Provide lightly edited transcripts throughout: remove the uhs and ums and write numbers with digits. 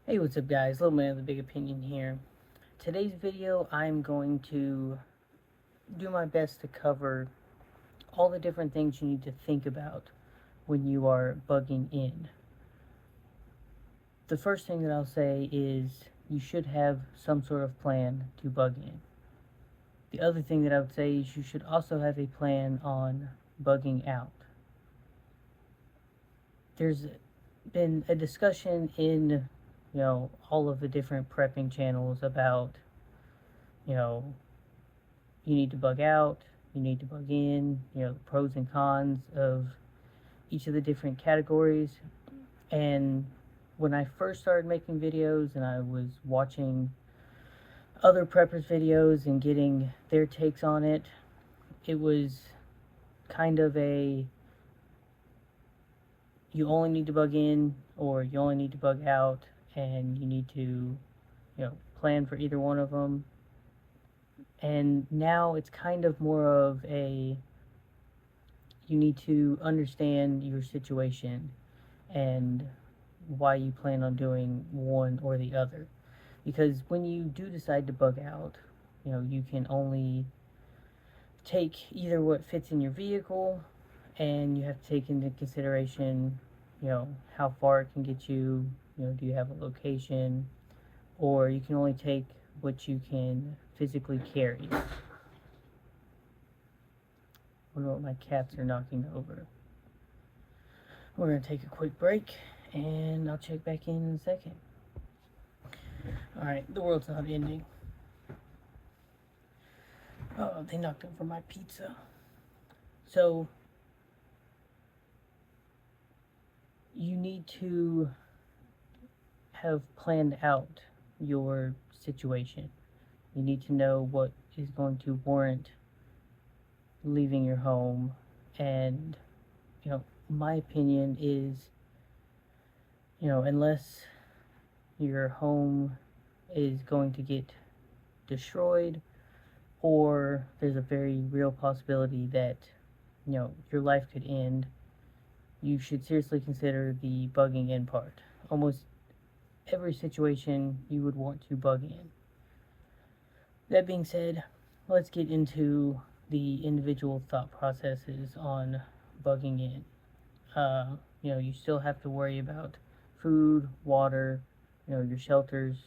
Hey, what's up guys? Little man with a big opinion here. Today's video, I'm going to do my best to cover all the different things you need to think about when you are bugging in. The first thing that I'll say is you should have some sort of plan to bug in. The other thing that I would say is you should also have a plan on bugging out. There's been a discussion in all of the different prepping channels about you know you need to bug out, you need to bug in, the pros and cons of each of the different categories. And when I first started making videos and I was watching other preppers videos and getting their takes on it, it was kind of a you only need to bug in or you only need to bug out, and you need to plan for either one of them. And now it's kind of more of a you need to understand your situation and why you plan on doing one or the other. Because when you do decide to bug out, you can only take either what fits in your vehicle, and you have to take into consideration, how far it can get you, do you have a location, or you can only take what you can physically carry. I wonder what my cats are knocking over. We're going to take a quick break, and I'll check back in a second. Alright, the world's not ending. Oh, they knocked over my pizza. So, you need to have planned out your situation. You need to know what is going to warrant leaving your home. And, my opinion is, unless your home is going to get destroyed, or there's a very real possibility that, your life could end, you should seriously consider the bugging in part. Almost every situation you would want to bug in. That being said, let's get into the individual thought processes on bugging in. You still have to worry about food, water, your shelter's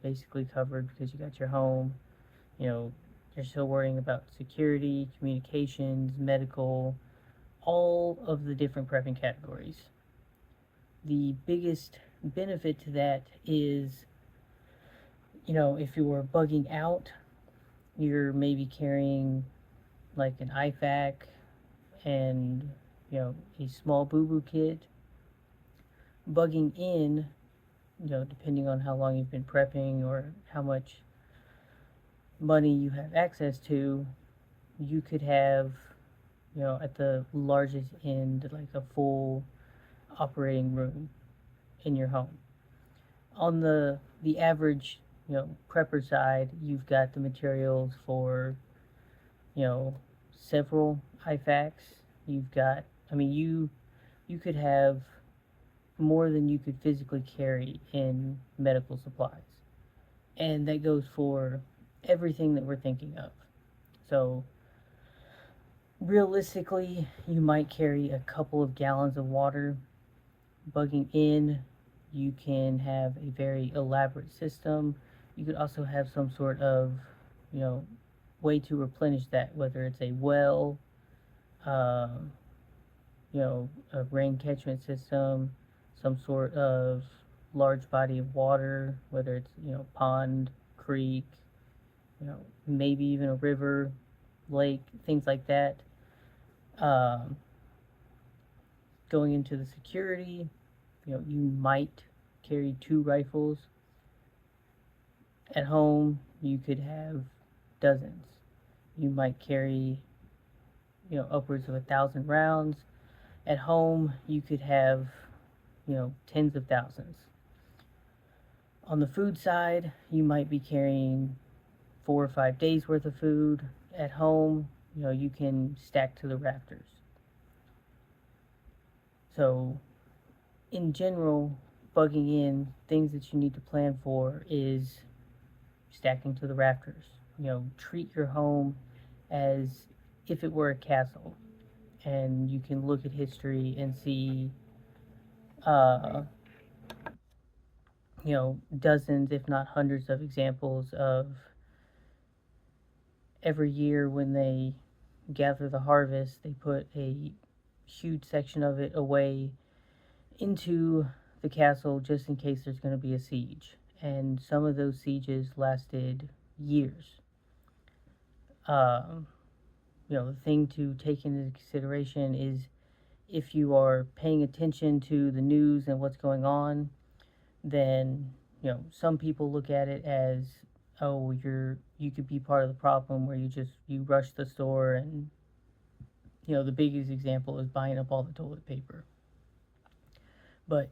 basically covered because you got your home. You're still worrying about security, communications, medical, all of the different prepping categories. The biggest benefit to that is, if you're bugging out, you're maybe carrying like an IFAC and, a small boo-boo kit. Bugging in, depending on how long you've been prepping or how much money you have access to, you could have, at the largest end, like a full operating room in your home. On the average, prepper side, you've got the materials for, several IFACs. You've got, you could have more than you could physically carry in medical supplies. And that goes for everything that we're thinking of. So, realistically, you might carry a couple of gallons of water. Bugging in, you can have a very elaborate system. You could also have some sort of, way to replenish that, whether it's a well, um, a rain catchment system, some sort of large body of water, whether it's, pond, creek, maybe even a river, lake, things like that. Um, Going into the security, you might carry 2 rifles. At home, you could have dozens. You might carry, upwards of 1,000 rounds. At home, you could have, tens of thousands. On the food side, you might be carrying 4 or 5 days worth of food. At home, you can stack to the rafters. So, in general, bugging in, things that you need to plan for is stacking to the rafters. Treat your home as if it were a castle, and you can look at history and see, uh, dozens, if not hundreds, of examples of every year when they gather the harvest, they put a huge section of it away into the castle just in case there's going to be a siege. And some of those sieges lasted years. Um, the thing to take into consideration is if you are paying attention to the news and what's going on, then some people look at it as, oh, you could be part of the problem where you rush the store, and the biggest example is buying up all the toilet paper. But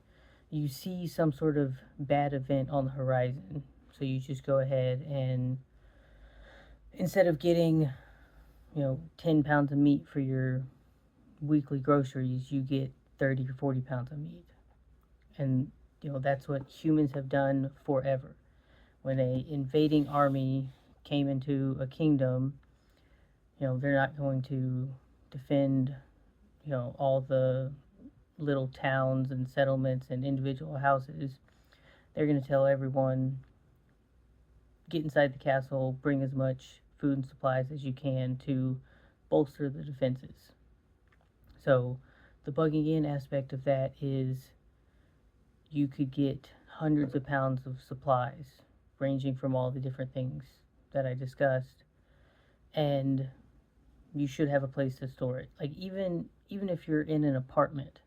you see some sort of bad event on the horizon, so you just go ahead and instead of getting 10 pounds of meat for your weekly groceries, you get 30 or 40 pounds of meat. And that's what humans have done forever. When a invading army came into a kingdom, they're not going to defend all the little towns and settlements and individual houses. They're going to tell everyone, get inside the castle, bring as much food and supplies as you can to bolster the defenses. So the bugging in aspect of that is you could get hundreds of pounds of supplies ranging from all the different things that I discussed, and you should have a place to store it. Like even if you're in an apartment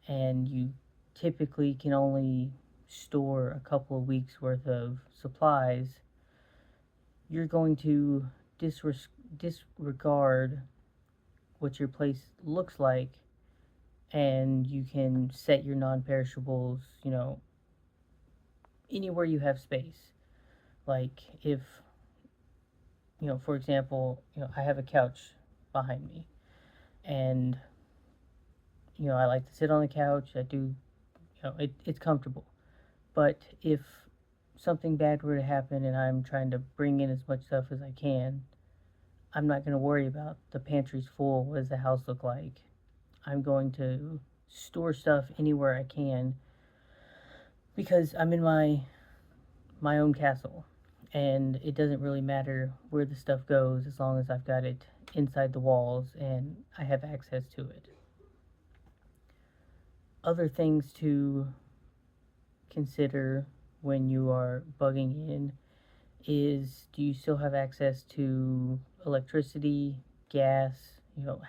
and you typically can only store a couple of weeks worth of supplies, you're going to disregard what your place looks like, and you can set your non-perishables anywhere you have space. Like if for example, I have a couch behind me, and I like to sit on the couch. I do, it's comfortable. But if something bad were to happen and I'm trying to bring in as much stuff as I can, I'm not going to worry about the pantry's full. What does the house look like? I'm going to store stuff anywhere I can because I'm in my own castle, and it doesn't really matter where the stuff goes as long as I've got it inside the walls and I have access to it. Other things to consider when you are bugging in is, do you still have access to electricity, gas?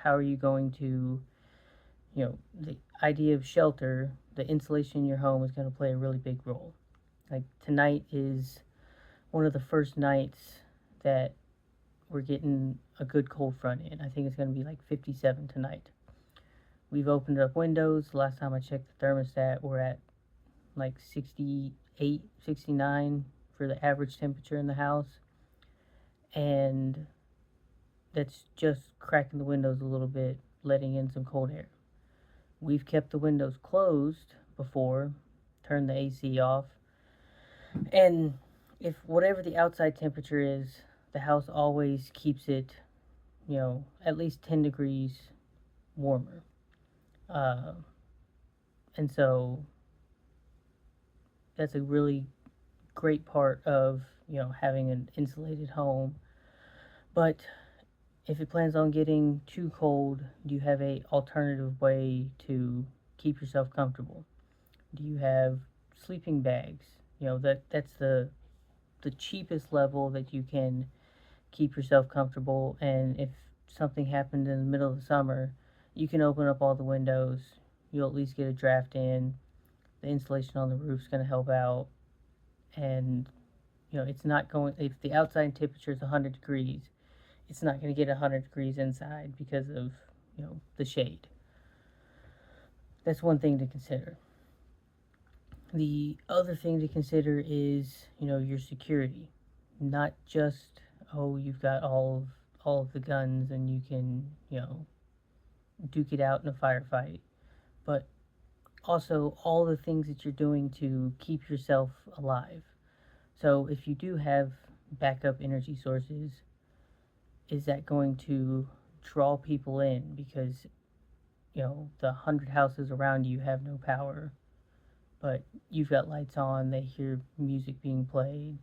How are you going to, the idea of shelter, the insulation in your home is going to play a really big role. Like tonight is one of the first nights that we're getting a good cold front in. I think it's going to be like 57 tonight. We've opened up windows. Last time I checked the thermostat, we're at like 68, 69 for the average temperature in the house. And that's just cracking the windows a little bit, letting in some cold air. We've kept the windows closed before, turned the AC off. And if whatever the outside temperature is, the house always keeps it, at least 10 degrees warmer. And so that's a really great part of, having an insulated home. But if it plans on getting too cold, do you have a alternative way to keep yourself comfortable? Do you have sleeping bags? That's the cheapest level that you can keep yourself comfortable. And if something happened in the middle of the summer, you can open up all the windows. You'll at least get a draft in. The insulation on the roof is going to help out. And it's not going, if the outside temperature is 100 degrees, it's not going to get 100 degrees inside because of the shade. That's one thing to consider. The other thing to consider is your security. Not just, oh, you've got all of the guns and you can duke it out in a firefight, but also all the things that you're doing to keep yourself alive. So if you do have backup energy sources, is that going to draw people in because the 100 houses around you have no power, but you've got lights on, they hear music being played.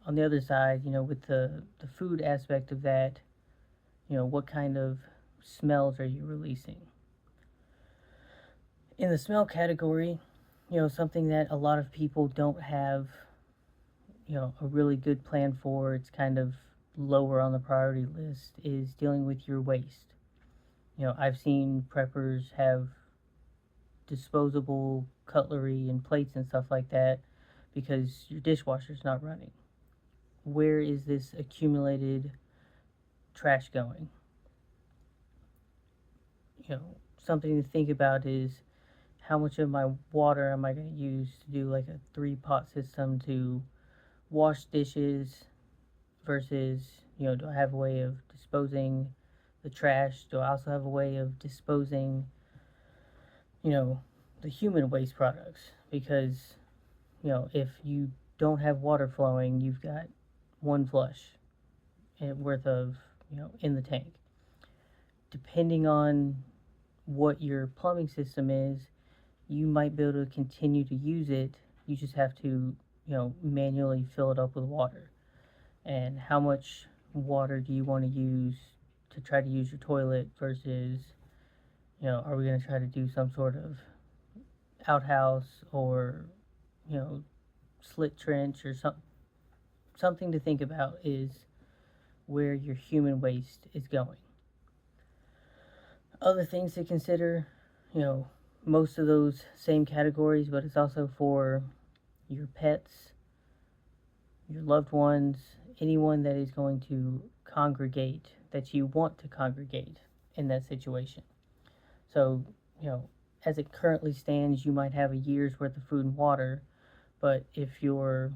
On the other side, with the food aspect of that, what kind of smells are you releasing? In the smell category, something that a lot of people don't have, a really good plan for, it's kind of lower on the priority list, is dealing with your waste. I've seen preppers have disposable cutlery and plates and stuff like that because your dishwasher's not running. Where is this accumulated trash going? Something to think about is how much of my water am I going to use to do like a 3-pot system to wash dishes versus, do I have a way of disposing the trash? Do I also have a way of disposing, you know, the human waste products? Because, if you don't have water flowing, you've got one flush worth of, in the tank. Depending on what your plumbing system is, you might be able to continue to use it. You just have to, manually fill it up with water. And how much water do you want to use to try to use your toilet versus, are we going to try to do some sort of outhouse or, you know, slit trench or something to think about is where your human waste is going. Other things to consider, most of those same categories, but it's also for your pets, your loved ones, anyone that is going to congregate, that you want to congregate in that situation. So, as it currently stands, you might have a year's worth of food and water, but if your,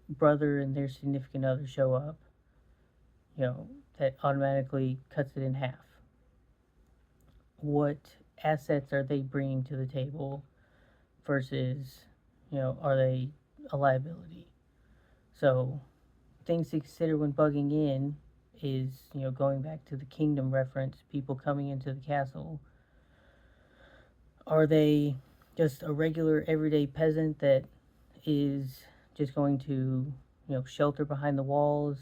brother and their significant other show up, that automatically cuts it in half. What assets are they bringing to the table versus, are they a liability? So, things to consider when bugging in is, going back to the kingdom reference, people coming into the castle. Are they just a regular everyday peasant that is just going to, shelter behind the walls?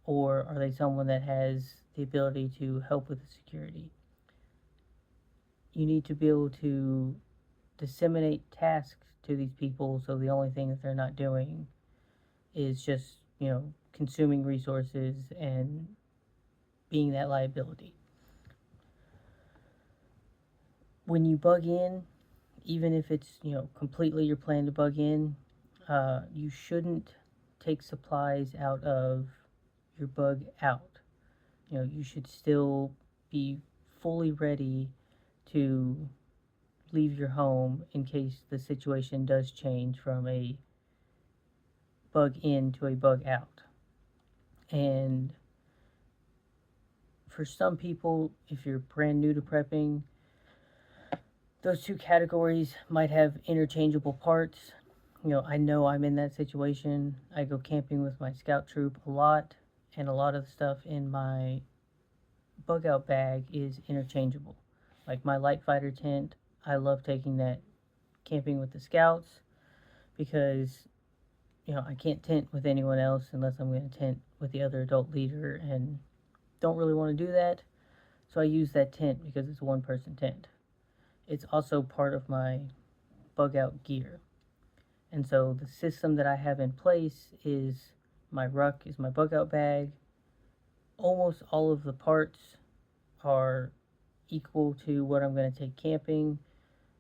Or are they someone that has the ability to help with the security? You need to be able to disseminate tasks to these people so the only thing that they're not doing is just, consuming resources and being that liability. When you bug in, even if it's, completely your plan to bug in, you shouldn't take supplies out of your bug out. You should still be fully ready to leave your home in case the situation does change from a bug in to a bug out. And for some people, if you're brand new to prepping, those two categories might have interchangeable parts. I know I'm in that situation. I go camping with my scout troop a lot, and a lot of the stuff in my bug out bag is interchangeable. Like my light fighter tent, I love taking that camping with the scouts because, I can't tent with anyone else unless I'm going to tent with the other adult leader and don't really want to do that. So I use that tent because it's a one person tent. It's also part of my bug out gear. And so the system that I have in place is my ruck is my bug out bag. Almost all of the parts are equal to what I'm going to take camping.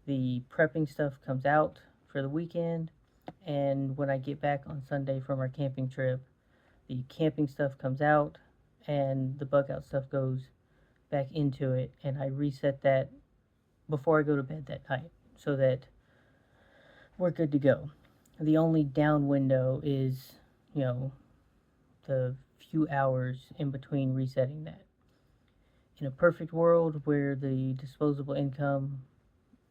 The prepping stuff comes out for the weekend, and when I get back on Sunday from our camping trip, the camping stuff comes out and the bug out stuff goes back into it, and I reset that before I go to bed that night so that we're good to go. The only down window is, the few hours in between resetting that. In a perfect world where the disposable income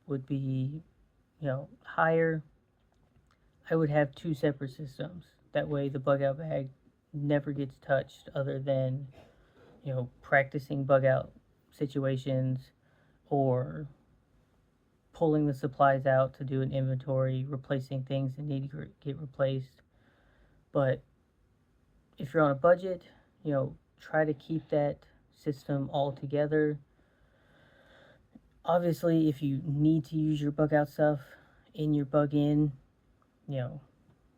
would be, higher, I would have two separate systems. That way, the bug out bag never gets touched, other than practicing bug out situations, or pulling the supplies out to do an inventory, replacing things that need to get replaced. But if you're on a budget, try to keep that system all together. Obviously, if you need to use your bug out stuff in your bug in, you know,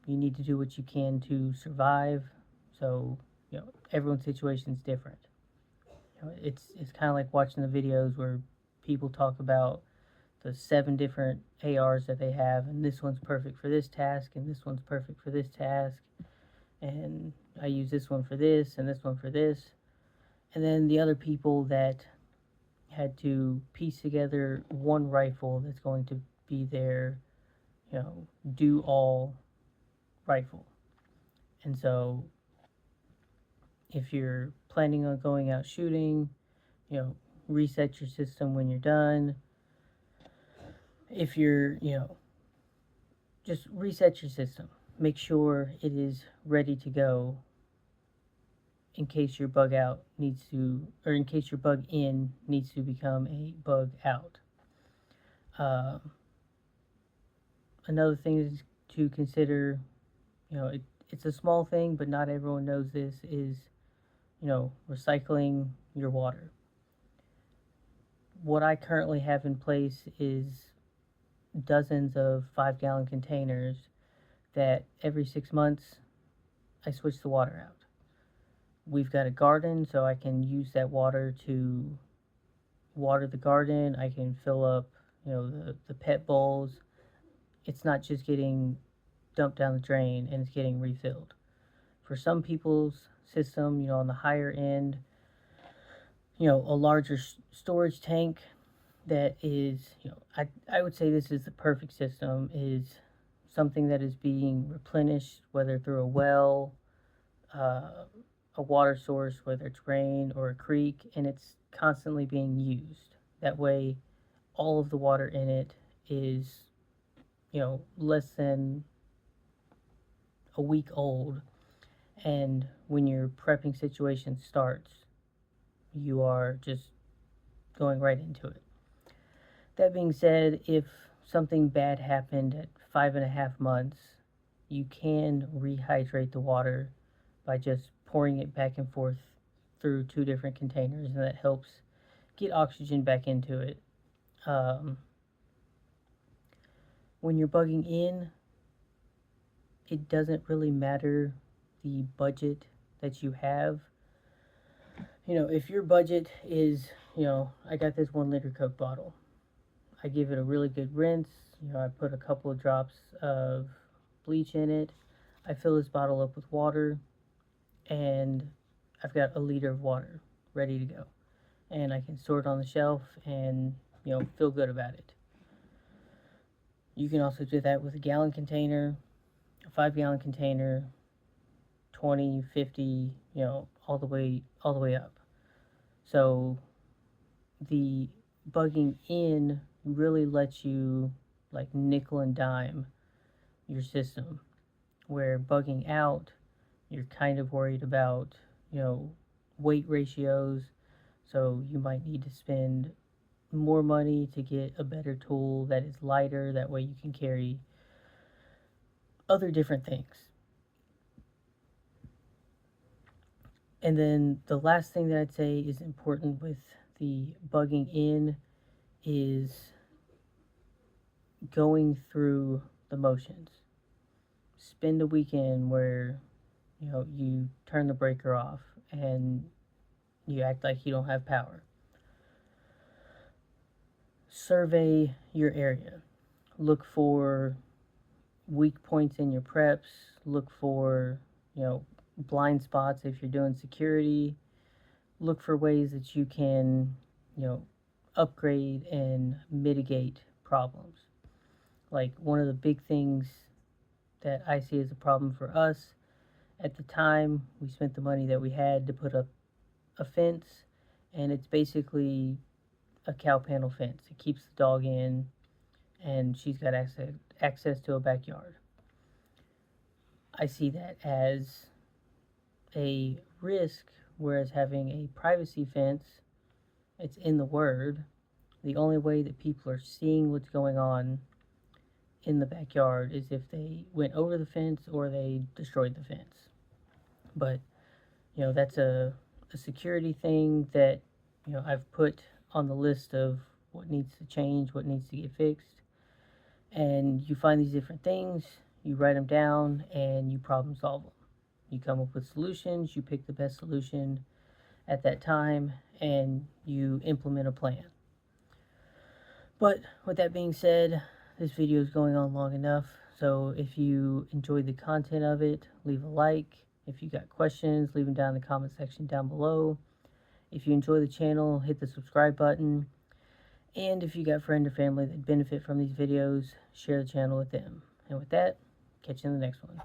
you need to do what you can to survive. So, everyone's situation is different. It's kind of like watching the videos where people talk about the 7 different ARs that they have, and this one's perfect for this task, and this one's perfect for this task, and I use this one for this, and this one for this. And then the other people that had to piece together one rifle that's going to be their, do all rifle. And so if you're planning on going out shooting, reset your system when you're done. If you're, just reset your system. Make sure it is ready to go in case your bug out needs to, or in case your bug in needs to become a bug out. Another thing is to consider, it's a small thing, but not everyone knows this, is, recycling your water. What I currently have in place is dozens of 5-gallon containers that every 6 months I switch the water out. We've got a garden, so I can use that water to water the garden. I can fill up, the pet bowls. It's not just getting dumped down the drain and it's getting refilled. For some people's system, on the higher end, a larger storage tank that is, I would say this is the perfect system, is something that is being replenished, whether through a well, a water source, whether it's rain or a creek, and it's constantly being used. That way, all of the water in it is, less than a week old. And when your prepping situation starts, you are just going right into it. That being said, if something bad happened at 5.5 months, you can rehydrate the water by just pouring it back and forth through 2 different containers, and that helps get oxygen back into it. When you're bugging in, it doesn't really matter the budget that you have. If your budget is, I got this 1 liter Coke bottle. I give it a really good rinse. I put a couple of drops of bleach in it. I fill this bottle up with water, and I've got a liter of water ready to go. And I can store it on the shelf and, feel good about it. You can also do that with a gallon container, a 5-gallon container, 20, 50, all the way up. So the bugging in really lets you like nickel and dime your system, where bugging out, you're kind of worried about, weight ratios. So you might need to spend more money to get a better tool that is lighter. That way you can carry other different things. And then the last thing that I'd say is important with the bugging in is going through the motions. Spend a weekend where, you turn the breaker off and you act like you don't have power. Survey your area. Look for weak points in your preps. Look for, blind spots if you're doing security. Look for ways that you can, upgrade and mitigate problems. Like, one of the big things that I see as a problem for us, at the time, we spent the money that we had to put up a fence, and it's basically a cow panel fence. It keeps the dog in. and she's got access to a backyard. I see that as a risk, whereas having a privacy fence, it's in the word. The only way that people are seeing what's going on in the backyard is if they went over the fence or they destroyed the fence. But, that's a security thing that, I've put on the list of what needs to change, what needs to get fixed. And you find these different things, you write them down, and you problem solve them. You come up with solutions, you pick the best solution at that time, and you implement a plan. But with that being said, this video is going on long enough, so if you enjoyed the content of it, leave a like. If you got questions, leave them down in the comment section down below. If you enjoy the channel, hit the subscribe button. And if you got friend or family that benefit from these videos, share the channel with them. And with that, catch you in the next one.